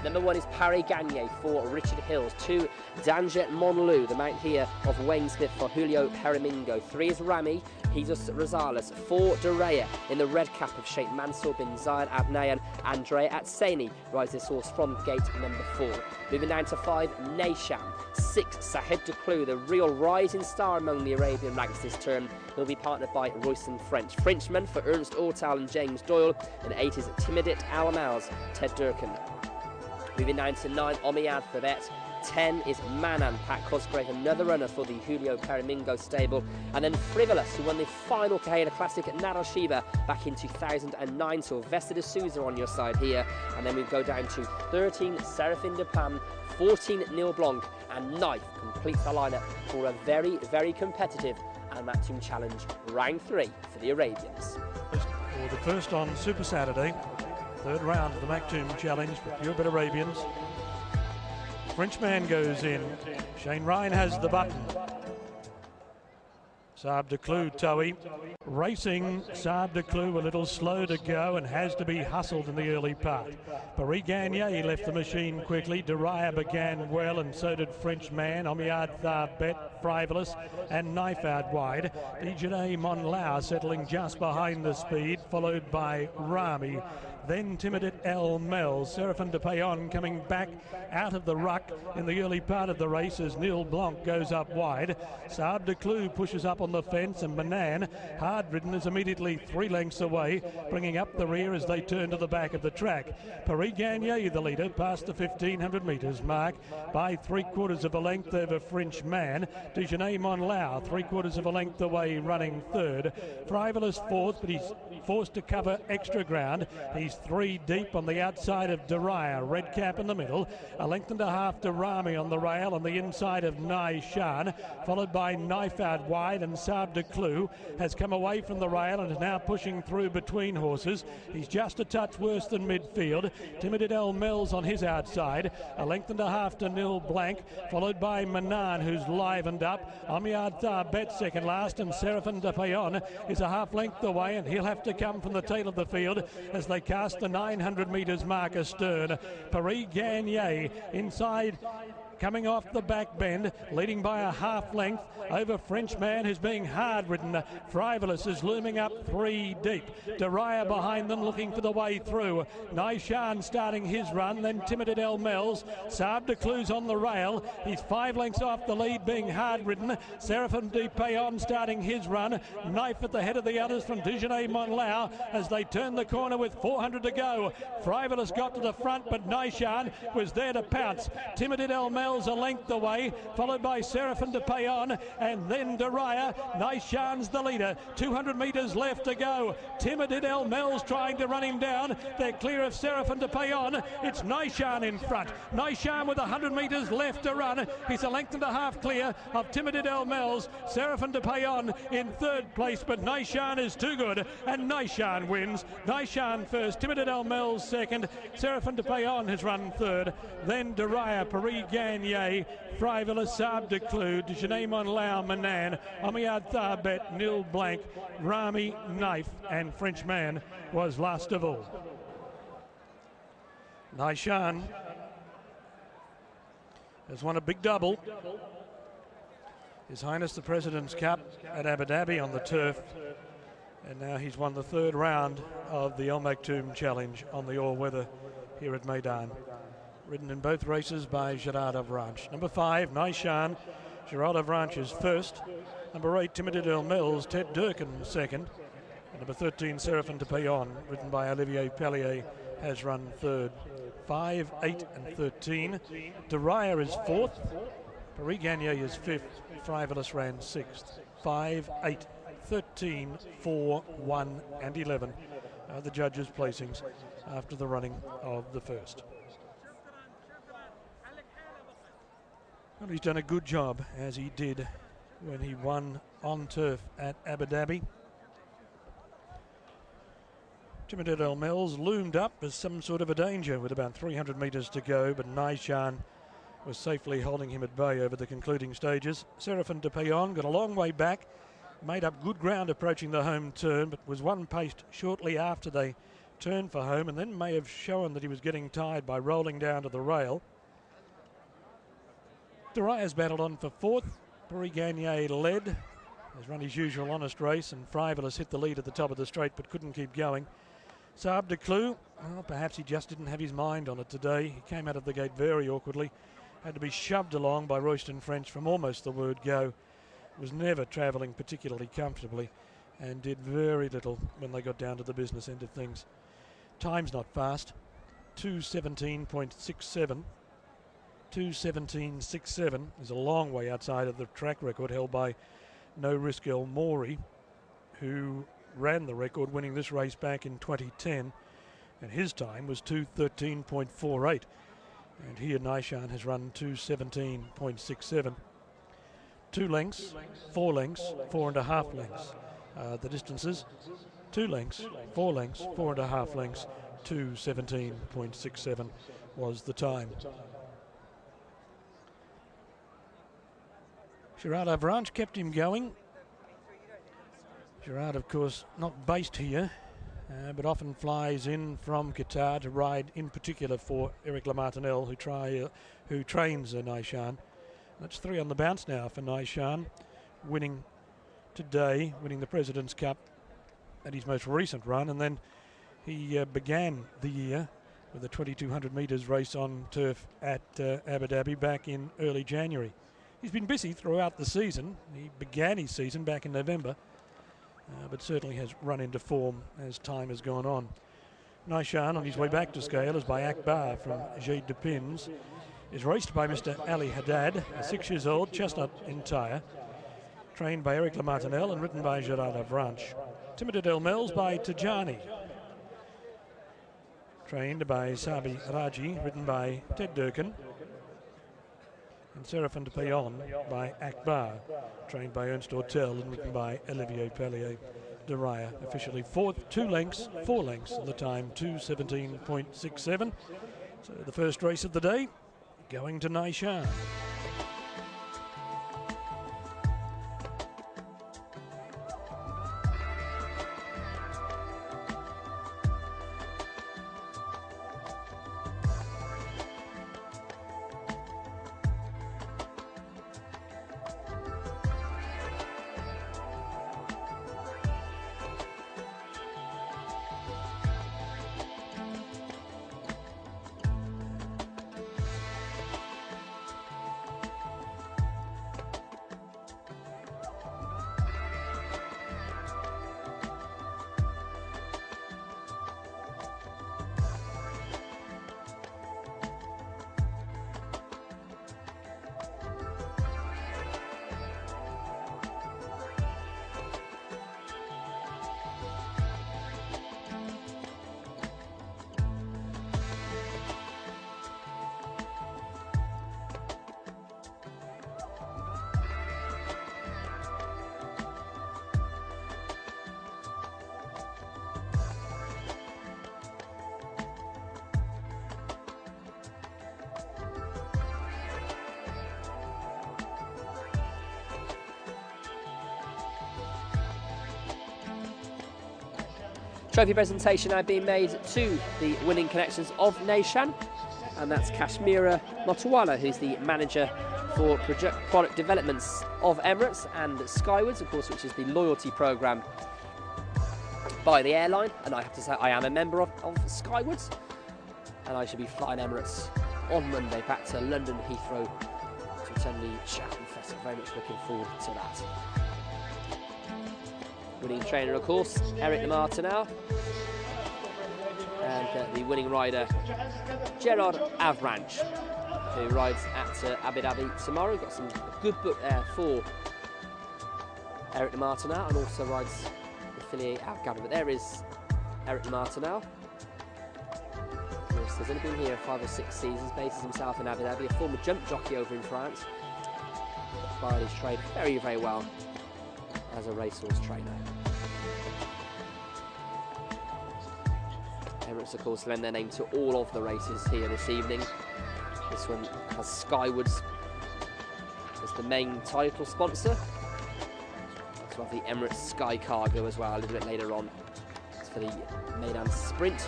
Number 1 is Paris Gagne for Richard Hills. 2, Danger Monlou, the mount here of Wayne Smith for Julio Perimingo. 3 is Rami, Jesus Rosales. 4, Dorea in the red cap of Sheikh Mansour bin Zayed Al Nahyan. Andrea Atseni rides this horse from gate number 4. Moving down to 5, Nieshan. 6, Sahid Duclou, the real rising star among the Arabian ranks this term. He'll be partnered by Royston Frenchman for Ernst Ortal and James Doyle. And 8 is Timadit Al Mels, Ted Durkin. Moving down to 9, Omiyad Babette. 10 is Manan, Pat Cosgrave, another runner for the Julio Perimingo stable. And then Frivolous, who won the final Kahana Classic at Nadal Shiba back in 2009. So Vesta de Souza on your side here. And then we go down to 13, Seraphin Du Paon, 14, Neil Blanc, and Knife completes the lineup for a very, very competitive Al Maktoum Challenge round 3 for the Arabians. For the first on Super Saturday, third round of the Maktoum Challenge for pure bit Arabians. Frenchman goes in. Shane Ryan has the button. Saab de Clou, Towie. Racing, Saab de Clou a little slow to go and has to be hustled in the early part. Paris Gagne left the machine quickly. Dorea began well, and so did Frenchman. Omiyad Tharbet, Frivolous, and Knife out wide. Dijon Monlau settling just behind the speed, followed by Rami. Then Timadit Al Mels. Seraphin Du Paon coming back out of the ruck in the early part of the race as Neil Blanc goes up wide. Saab de Clou pushes up on the fence, and Manan, hard ridden, is immediately 3 lengths away, bringing up the rear as they turn to the back of the track. Paris Gagne, the leader, past the 1500 metres mark by 3/4 of a length over Frenchman. Dijon Monlau 3/4 of a length away, running third. Frivolous fourth, but he's forced to cover extra ground. He's 3 deep on the outside of Dorea, red cap in the middle. A length and a half to Rami on the rail on the inside of Nieshan, followed by Knife out wide, and Saab de Clou has come away from the rail and is now pushing through between horses. He's just a touch worse than midfield. Timadit Al Mels on his outside, a length and a half to Neil Blanc, followed by Manan, who's livened up. Omiyad Tharbet second last, and Seraphin Du Paon is a half length away, and he'll have to come from the tail of the field as they cast the 900 metres mark astern. Paris Gagne inside, coming off the back bend, leading by a half length over Frenchman, who's being hard ridden. Frivolous is looming up 3 deep. Dorea behind them, looking for the way through. Nieshan starting his run, then Timadit Al Mels. Saab de Clou's on the rail. He's 5 lengths off the lead, being hard ridden. Seraphin Du Paon starting his run. Knife at the head of the others from Dijon Monlau as they turn the corner with 400 to go. Frivolous got to the front, but Nieshan was there to pounce. Timadit Al Mels a length away, followed by Seraphin Du Paon, and then Dorea. Nieshan's the leader. 200 metres left to go. Timadit Al Mels trying to run him down. They're clear of Seraphin Du Paon. It's Nieshan in front. Nieshan with 100 metres left to run. He's a length and a half clear of Timadit Al Mels. Seraphin Du Paon in third place, but Nieshan is too good, and Nieshan wins. Nieshan first, Timadit Al Mels second. Seraphin Du Paon has run third. Then Dorea, Paris Gagne, Frivolous, Saab de Clou, Dijon Monlau, Manan, Omiyad Tharbet, Neil Blanc, Rami, Knife, and Frenchman was last of all. Nieshan has won a big double. His Highness the President's Cup at Abu Dhabi on the turf, and now he's won the third round of the Al Maktoum Challenge on the all-weather here at Meydan. Ridden in both races by Gerard Avranches. Number 5, Nieshan. Gerard Avranches is first. Number 8, Timadit Al Mels. Ted Durkin second. And number 13, Seraphin Du Paon, ridden by Olivier Pellier, has run third. 5, 8, and 13. Dorea is fourth. Paris Gagne is fifth. Frivolous ran sixth. 5, 8, 13, 4, 1, and 11 are the judges' placings after the running of the first. Well, he's done a good job, as he did when he won on turf at Abu Dhabi. Timadit Al Mels loomed up as some sort of a danger with about 300 metres to go, but Nieshan was safely holding him at bay over the concluding stages. Seraphin Du Paon got a long way back, made up good ground approaching the home turn, but was one paced shortly after they turn for home and then may have shown that he was getting tired by rolling down to the rail. Duraya's battled on for fourth. Paris Gagne led. Has run his usual honest race, and Frivolous hit the lead at the top of the straight but couldn't keep going. Saab de Clou, well, perhaps he just didn't have his mind on it today. He came out of the gate very awkwardly. Had to be shoved along by Royston French from almost the word go. Was never travelling particularly comfortably and did very little when they got down to the business end of things. Time's not fast. 2:17.67. 2:17.67 is a long way outside of the track record held by No Risk El Mori, who ran the record winning this race back in 2010, and his time was 2:13.48. And here Nieshan has run 2:17.67. 2 lengths, 4 lengths, 4.5 lengths. The distances, 2 lengths, 4 lengths, 4.5 lengths, 2:17.67 was the time. Gerard Avranches kept him going. Gerard, of course, not based here, but often flies in from Qatar to ride in particular for Eric Lamartinelle, who trains Nieshan. That's 3 on the bounce now for Nieshan, winning today, winning the President's Cup at his most recent run, and then he began the year with a 2200 metres race on turf at Abu Dhabi back in early January. He's been busy throughout the season. He began his season back in November, but certainly has run into form as time has gone on. Nieshan, on his way back to scale, is by Akbar from Jade de Pins, is raced by Mr. Ali Haddad, a 6 years old chestnut entire, trained by Eric Lamartinelle and ridden by Gerard Avranches. Timadit Al Mels by Tajani, trained by Sabi Raji, ridden by Ted Durkin. And Seraphin Du Paon by Akbar, trained by Ernst Ortel and written by Olivier Pellier. Duraya officially fourth, 2 lengths, 4 lengths, and the time 2:17.67. So the first race of the day going to Nieshan. Trophy presentation now being made to the winning connections of Nieshan, and that's Kashmira Motawala, who's the manager for product developments of Emirates, and Skywards, of course, which is the loyalty program by the airline. And I have to say, I am a member of Skywards, and I should be flying Emirates on Monday back to London Heathrow to attend the Chatham Festival. Very much looking forward to that. Winning trainer, of course, Eric Lamartinelle, and the winning rider, Gerard Avranches, who rides at Abu Dhabi tomorrow. Got some good book there for Eric Lamartinelle, and also rides the filly Al Gabba. But there is Eric Lamartinelle. He's only been here 5 or 6 seasons, bases himself in Abu Dhabi, a former jump jockey over in France. Applied his trade very, very well as a racehorse trainer. Emirates, of course, lend their name to all of the races here this evening. This one has Skywards as the main title sponsor. So have the Emirates Sky Cargo as well a little bit later on. for the Meydan sprint.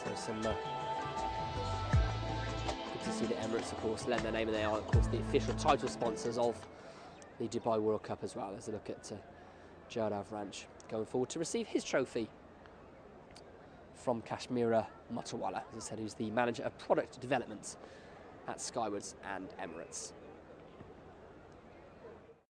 So some good to see the Emirates, of course, lend their name, and they are, of course, the official title sponsors of the Dubai World Cup as well. As a look at Jad Avranch going forward to receive his trophy from Kashmira Motawalla, as I said, who's the manager of product development at Skywards and Emirates.